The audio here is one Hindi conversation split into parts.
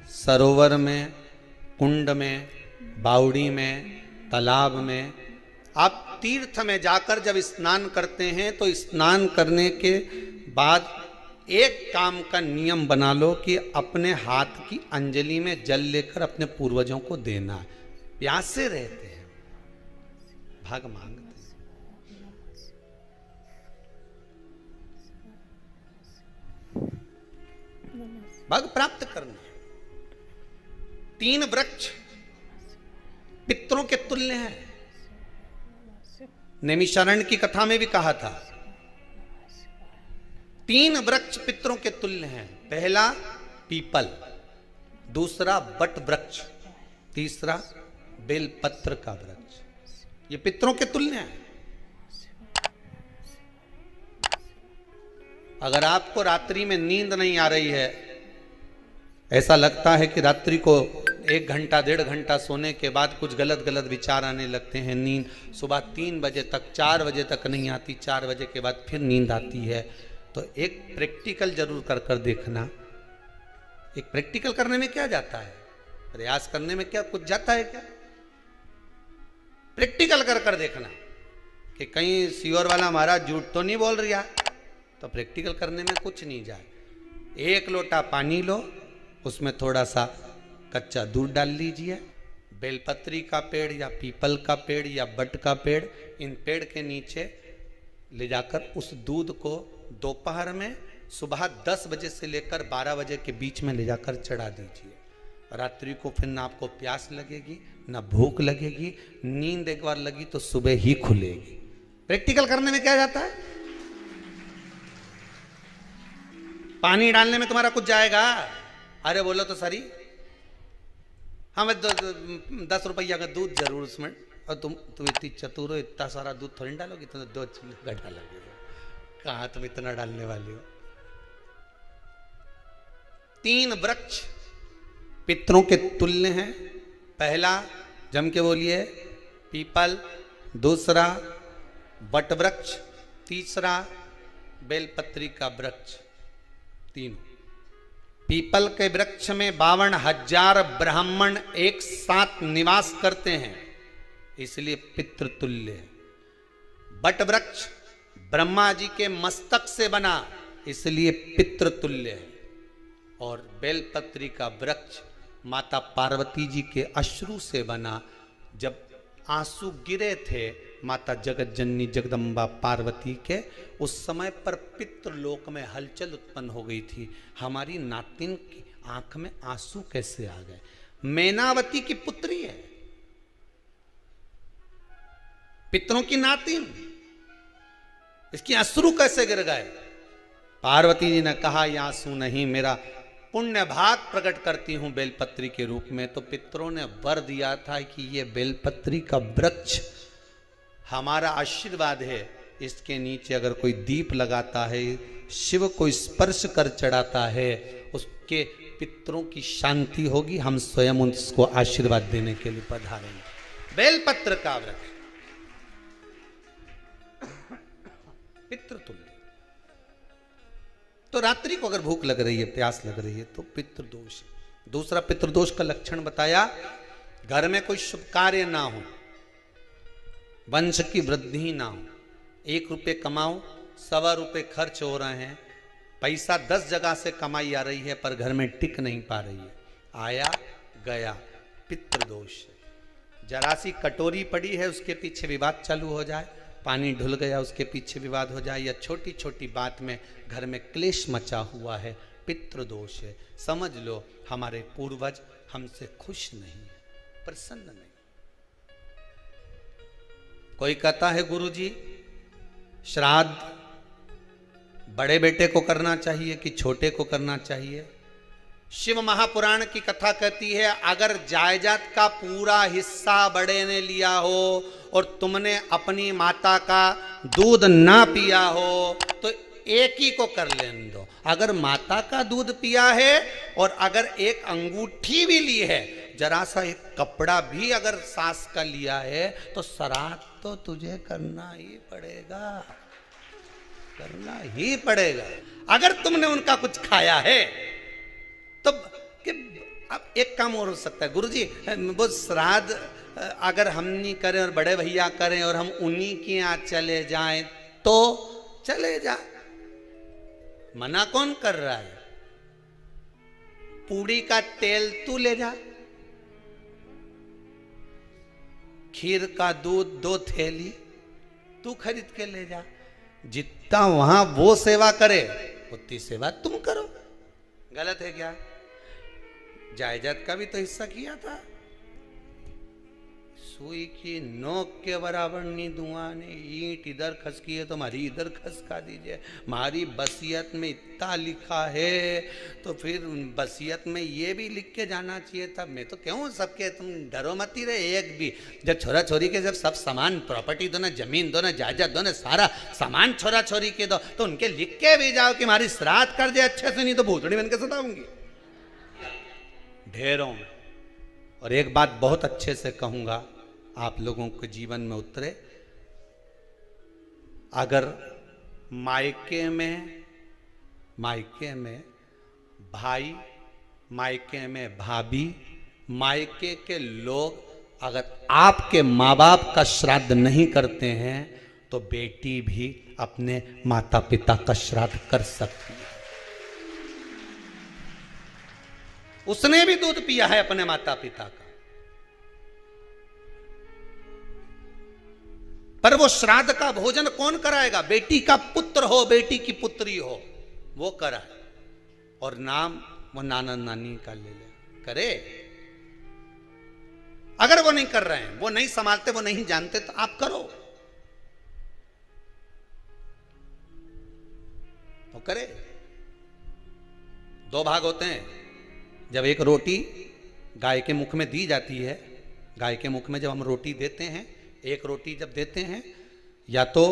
सरोवर में, कुंड में, बावड़ी में, तालाब में, आप तीर्थ में जाकर जब स्नान करते हैं तो स्नान करने के बाद एक काम का नियम बना लो कि अपने हाथ की अंजलि में जल लेकर अपने पूर्वजों को देना है। प्यासे रहते हैं, भाग मांगते हैं। भाग प्राप्त करना। 3 वृक्ष पितरों के तुल्य हैं। नैमिषारण्य की कथा में भी कहा था 3 वृक्ष पितरों के तुल्य हैं। पहला पीपल, दूसरा बट वृक्ष, तीसरा बेलपत्र का वृक्ष। ये पितरों के तुल्य हैं। अगर आपको रात्रि में नींद नहीं आ रही है, ऐसा लगता है कि रात्रि को 1 घंटा 1.5 घंटा सोने के बाद कुछ गलत गलत विचार आने लगते हैं, नींद सुबह 3 बजे तक 4 बजे तक नहीं आती, 4 बजे के बाद फिर नींद आती है, तो एक प्रैक्टिकल जरूर कर कर देखना। एक प्रैक्टिकल करने में क्या जाता है, प्रयास करने में क्या कुछ जाता है क्या? प्रैक्टिकल कर कर देखना कि कहीं सीओर वाला महाराज झूठ तो नहीं बोल रहा, तो प्रैक्टिकल करने में कुछ नहीं जाए। 1 लोटा पानी लो, उसमें थोड़ा सा कच्चा दूध डाल लीजिए। बेलपत्री का पेड़ या पीपल का पेड़ या बट का पेड़, इन पेड़ के नीचे ले जाकर उस दूध को दोपहर में सुबह 10 बजे से लेकर 12 बजे के बीच में ले जाकर चढ़ा दीजिए। रात्रि को फिर ना आपको प्यास लगेगी ना भूख लगेगी, नींद एक बार लगी तो सुबह ही खुलेगी। प्रैक्टिकल करने में क्या जाता है? पानी डालने में तुम्हारा कुछ जाएगा? अरे बोलो तो सरी, हमें 10 रुपया का दूध जरूर उसमें, और तुम इतनी चतुर हो, इतना सारा दूध थोड़ी डालोगी, तुम 2 चूल्हे का डालोगे। कहाँ तुम इतना डालने वाली हो? 3 वृक्ष पितरों के तुल्य हैं। पहला जम के बोलिए पीपल, दूसरा बट वृक्ष, तीसरा बेलपत्री का वृक्ष। 3 पीपल के वृक्ष में 52,000 ब्राह्मण एक साथ निवास करते हैं, इसलिए पितृतुल्य है। बट वृक्ष ब्रह्मा जी के मस्तक से बना, इसलिए पितृतुल्य है। और बेलपत्री का वृक्ष माता पार्वती जी के अश्रु से बना। जब आंसू गिरे थे माता जगत जननी जगदम्बा पार्वती के, उस समय पर पितृलोक में हलचल उत्पन्न हो गई थी। हमारी नातिन की आंख में आंसू कैसे आ गए? मैनावती की पुत्री है, पितरों की नातिन, इसकी अश्रु कैसे गिर गए? पार्वती जी ने कहा ये आंसू नहीं, मेरा पुण्य भाग प्रकट करती हूं बेलपत्री के रूप में। तो पितरों ने वर दिया था कि ये बेलपत्री का वृक्ष हमारा आशीर्वाद है, इसके नीचे अगर कोई दीप लगाता है, शिव को स्पर्श कर चढ़ाता है, उसके पितरों की शांति होगी। हम स्वयं उसको आशीर्वाद देने के लिए पधारेंगे। बेलपत्र का वृक्ष पितृतुल्य। तो रात्रि को अगर भूख लग रही है, प्यास लग रही है, तो पितृदोष। दूसरा पितृदोष का लक्षण बताया, घर में कोई शुभ कार्य ना हो, वंश की वृद्धि ना हो। 1 रुपये कमाओ, 1.25 रुपये खर्च हो रहे हैं, पैसा 10 जगह से कमाई आ रही है पर घर में टिक नहीं पा रही है, आया गया, पितृदोष। जरा सी कटोरी पड़ी है, उसके पीछे विवाद चालू हो जाए, पानी ढुल गया उसके पीछे विवाद हो जाए, या छोटी छोटी बात में घर में क्लेश मचा हुआ है, पितृदोष है। समझ लो हमारे पूर्वज हमसे खुश नहीं है, प्रसन्न नहीं। कोई कहता है गुरुजी श्राद्ध बड़े बेटे को करना चाहिए कि छोटे को करना चाहिए? शिव महापुराण की कथा कहती है, अगर जायदाद का पूरा हिस्सा बड़े ने लिया हो और तुमने अपनी माता का दूध ना पिया हो तो एक ही को कर लेने दो। अगर माता का दूध पिया है और अगर एक अंगूठी भी ली है, जरा सा एक कपड़ा भी अगर सास का लिया है, तो श्राद्ध तो तुझे करना ही पड़ेगा, करना ही पड़ेगा। अगर तुमने उनका कुछ खाया है तो कि अब एक काम और हो सकता है गुरुजी, वो श्राद्ध अगर हम नहीं करें और बड़े भैया करें और हम उन्हीं के यहाँ चले जाएं तो चले जा, मना कौन कर रहा है? पूड़ी का तेल तू ले जा, खीर का दूध 2 थैली तू खरीद के ले जा, जितना वहां वो सेवा करे उतनी सेवा तुम करो। गलत है क्या? जायदाद का भी तो हिस्सा किया था। सुई की नोक के बराबर नहीं दूंगा ने, ईंट इधर खसकी है तो हमारी इधर खसका दीजिए। हमारी बसियत में इतना लिखा है तो फिर बसियत में ये भी लिख के जाना चाहिए था। मैं तो क्यों सबके, तुम डरो मत ही रहे एक भी। जब छोरा छोरी के जब सब सामान प्रॉपर्टी दो ना, जमीन दो ना, जायदाद दो ना, सारा सामान छोरा छोरी के दो तो उनके लिख के भी जाओ कि हमारी श्राद्ध कर दे अच्छे से, नहीं तो भूतड़ी बन के सताऊंगी ढेरों में। और एक बात बहुत अच्छे से कहूंगा, आप लोगों के जीवन में उतरे, अगर मायके में भाई, मायके में भाभी, मायके के लोग अगर आपके माँ बाप का श्राद्ध नहीं करते हैं तो बेटी भी अपने माता पिता का श्राद्ध कर सकती है। उसने भी दूध पिया है अपने माता पिता का, पर वो श्राद्ध का भोजन कौन कराएगा? बेटी का पुत्र हो, बेटी की पुत्री हो, वो कराए। और नाम वो नाना नानी का ले ले करे। अगर वो नहीं कर रहे हैं, वो नहीं संभालते, वो नहीं जानते, तो आप करो, वो करे। 2 भाग होते हैं। जब एक रोटी गाय के मुख में दी जाती है, गाय के मुख में जब हम रोटी देते हैं, एक रोटी जब देते हैं, या तो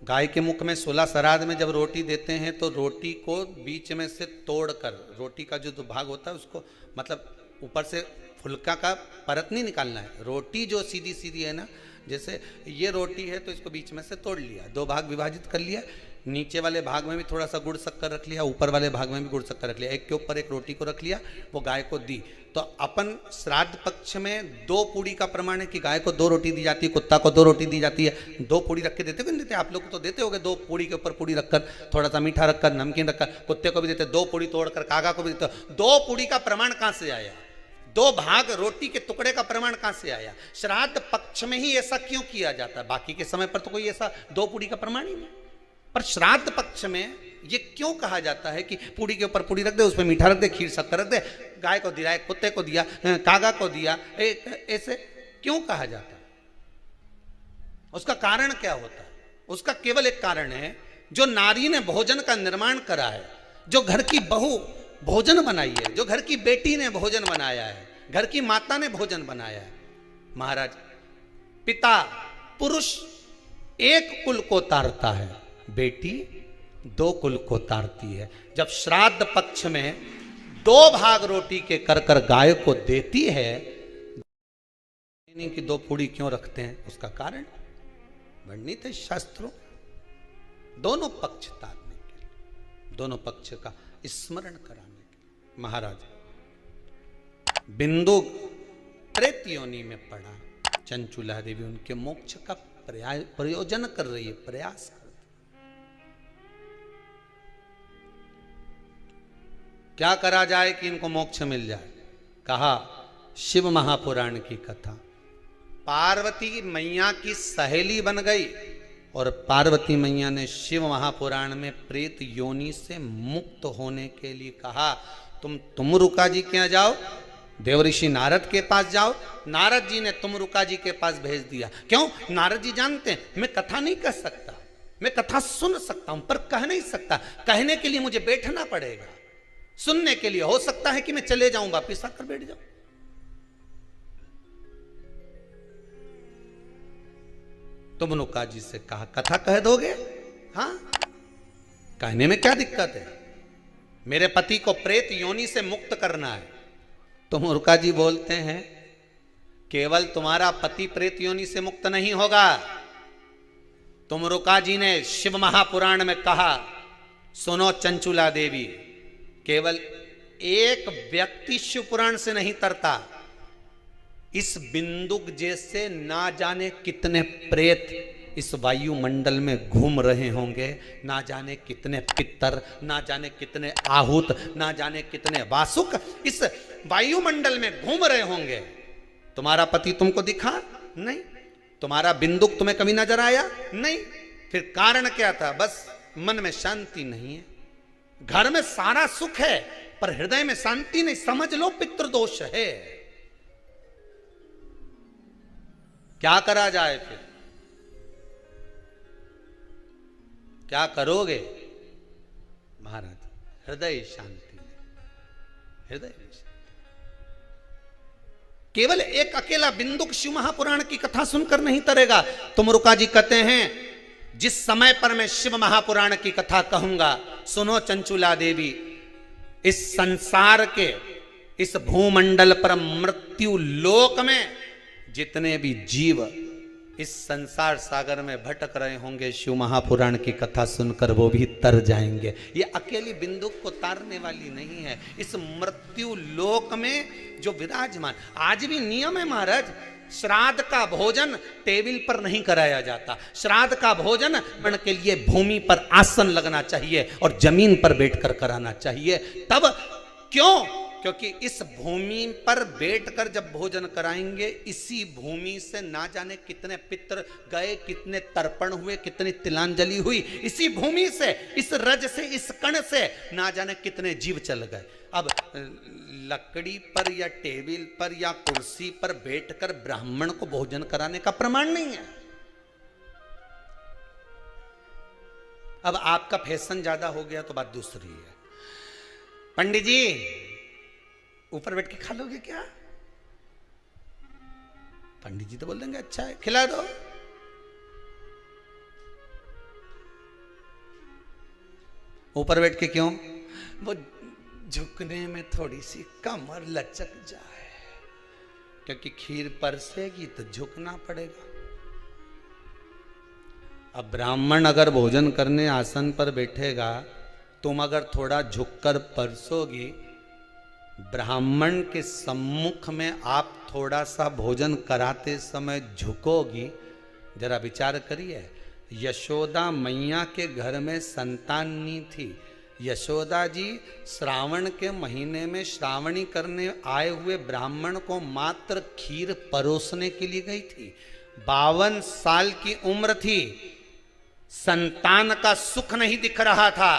गाय के मुख में 16 श्राद्ध में जब रोटी देते हैं तो रोटी को बीच में से तोड़कर, रोटी का जो भाग होता है उसको, मतलब ऊपर से फुलका का परत नहीं निकालना है। रोटी जो सीधी सीधी है ना, जैसे ये रोटी है तो इसको बीच में से तोड़ लिया, 2 भाग विभाजित कर लिया, नीचे वाले भाग में भी थोड़ा सा गुड़ शक्कर रख लिया, ऊपर वाले भाग में भी गुड़ शक्कर रख लिया, एक के ऊपर एक रोटी को रख लिया, वो गाय को दी। तो अपन श्राद्ध पक्ष में 2 पूड़ी का प्रमाण है कि गाय को 2 रोटी दी जाती है, कुत्ता को 2 रोटी दी जाती है। 2 पूड़ी रख के देते हो कि नहीं देते? आप लोग तो देते होगे, 2 पूड़ी के ऊपर पूड़ी रखकर, थोड़ा सा मीठा रखकर, नमकीन रखकर, कुत्ते को भी देते, 2 पूड़ी तोड़कर कागा को भी देते। 2 पूड़ी का प्रमाण कहां से आया? 2 भाग रोटी के टुकड़े का प्रमाण कहां से आया? श्राद्ध पक्ष में ही ऐसा क्यों किया जाता है? बाकी के समय पर तो कोई ऐसा 2 पूड़ी का प्रमाण ही नहीं, पर श्राद्ध पक्ष में ये क्यों कहा जाता है कि पूड़ी के ऊपर पूड़ी रख दे, उसमें मीठा रख दे, खीर शक्कर रख दे, गाय को दिया, कुत्ते को दिया, कागा को दिया, ऐसे क्यों कहा जाता है? उसका कारण क्या होता है? उसका केवल एक कारण है, जो नारी ने भोजन का निर्माण करा है, जो घर की बहू भोजन बनाई है, जो घर की बेटी ने भोजन बनाया है, घर की माता ने भोजन बनाया है। महाराज, पिता पुरुष एक कुल को तारता है, बेटी 2 कुल को तारती है। जब श्राद्ध पक्ष में 2 भाग रोटी के कर कर गाय को देती है, कि 2 पूड़ी क्यों रखते हैं, उसका कारण वर्णित है शास्त्रों। दोनों पक्ष तारने के लिए, दोनों पक्ष का स्मरण कराने के लिए। महाराज, बिंदु प्रेत योनि में पड़ा, चंचुला देवी उनके मोक्ष का प्रयोजन कर रही है, प्रयास कर। क्या करा जाए कि इनको मोक्ष मिल जाए? कहा शिव महापुराण की कथा। पार्वती मैया की सहेली बन गई और पार्वती मैया ने शिव महापुराण में प्रेत योनि से मुक्त होने के लिए कहा, तुम रुका जी के यहाँ जाओ, देवऋषि नारद के पास जाओ। नारद जी ने तुमरुका जी के पास भेज दिया। क्यों? नारद जी जानते हैं मैं कथा नहीं कर सकता, मैं कथा सुन सकता हूं पर कह नहीं सकता। कहने के लिए मुझे बैठना पड़ेगा, सुनने के लिए हो सकता है कि मैं चले जाऊं, वापिस आकर बैठ जाऊं। तुमरुका जी से कहा कथा कह दोगे? हाँ, कहने में क्या दिक्कत है, मेरे पति को प्रेत योनि से मुक्त करना है। तुमरुका जी बोलते हैं केवल तुम्हारा पति प्रेत योनि से मुक्त नहीं होगा। तुमरुका जी ने शिव महापुराण में कहा, सुनो चंचुला देवी, केवल एक व्यक्ति शिव पुराण से नहीं तरता। इस बिंदुक जैसे ना जाने कितने प्रेत इस वायुमंडल में घूम रहे होंगे, ना जाने कितने पितर, ना जाने कितने आहूत, ना जाने कितने वासुक इस वायुमंडल में घूम रहे होंगे। तुम्हारा पति तुमको दिखा नहीं, तुम्हारा बिंदुक तुम्हें कभी नजर आया नहीं, फिर कारण क्या था? बस मन में शांति नहीं है। घर में सारा सुख है पर हृदय में शांति नहीं, समझ लो पितृदोष है। क्या करा जाए? फिर क्या करोगे महाराज? हृदय शांति, हृदय शांति। केवल एक अकेला बिंदुक शिव महापुराण की कथा सुनकर नहीं तरेगा। तुमरुका जी कहते हैं जिस समय पर मैं शिव महापुराण की कथा कहूंगा, सुनो चंचुला देवी, इस संसार के इस भूमंडल पर मृत्यु लोक में जितने भी जीव इस संसार सागर में भटक रहे होंगे, शिव महापुराण की कथा सुनकर वो भी तर जाएंगे। ये अकेली बिंदुक को तारने वाली नहीं है। इस मृत्यु लोक में जो विराजमान, आज भी नियम है महाराज, श्राद्ध का भोजन टेबल पर नहीं कराया जाता। श्राद्ध का भोजन मन के लिए भूमि पर आसन लगना चाहिए और जमीन पर बैठकर कराना चाहिए। तब क्यों? क्योंकि इस भूमि पर बैठकर जब भोजन कराएंगे, इसी भूमि से ना जाने कितने पितर गए, कितने तर्पण हुए, कितनी तिलांजलि हुई, इसी भूमि से, इस रज से, इस कण से ना जाने कितने जीव चल गए। अब लकड़ी पर या टेबल पर या कुर्सी पर बैठकर ब्राह्मण को भोजन कराने का प्रमाण नहीं है। अब आपका फैशन ज्यादा हो गया तो बात दूसरी है। पंडित जी ऊपर बैठ के खा लोगे क्या? पंडित जी तो बोल देंगे अच्छा है, खिला दो। ऊपर बैठ के क्यों? वो झुकने में थोड़ी सी कमर लचक जाए, क्योंकि खीर परसेगी तो झुकना पड़ेगा। अब ब्राह्मण अगर भोजन करने आसन पर बैठेगा, तुम अगर थोड़ा झुककर परसोगी, ब्राह्मण के सम्मुख में आप थोड़ा सा भोजन कराते समय झुकोगी। जरा विचार करिए, यशोदा मैया के घर में संतान नहीं थी। यशोदा जी श्रावण के महीने में श्रावणी करने आए हुए ब्राह्मण को मात्र खीर परोसने के लिए गई थी। 52 साल की उम्र थी, संतान का सुख नहीं दिख रहा था,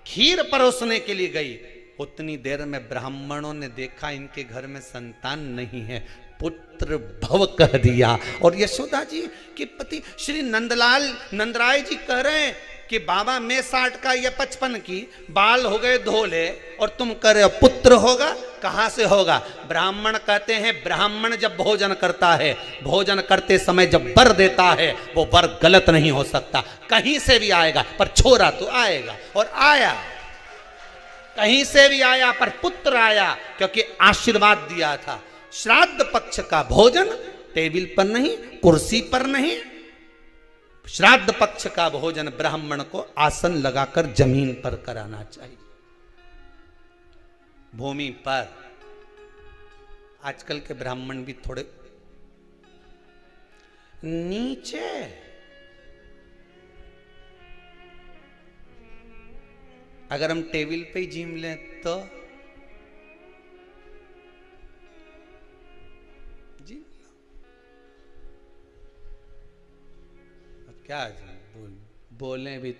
खीर परोसने के लिए गई। उतनी देर में ब्राह्मणों ने देखा इनके घर में संतान नहीं है, पुत्र भव कह दिया। और यशोदा जी के पति श्री नंदराय जी कह रहे हैं कि बाबा मैं 60 का या 55 की, बाल हो गए धोले और तुम कह रहे हो पुत्र होगा, कहां से होगा? ब्राह्मण कहते हैं ब्राह्मण जब भोजन करता है, भोजन करते समय जब वर देता है, वो वर गलत नहीं हो सकता, कहीं से भी आएगा, पर छोरा तो आएगा। और आया, कहीं से भी आया, पर पुत्र आया, क्योंकि आशीर्वाद दिया था। श्राद्ध पक्ष का भोजन टेबल पर नहीं, कुर्सी पर नहीं, श्राद्ध पक्ष का भोजन ब्राह्मण को आसन लगाकर जमीन पर कराना चाहिए, भूमि पर। आजकल के ब्राह्मण भी थोड़े नीचे, अगर हम टेबल पे ही जिम लें तो जी क्या बोलें भी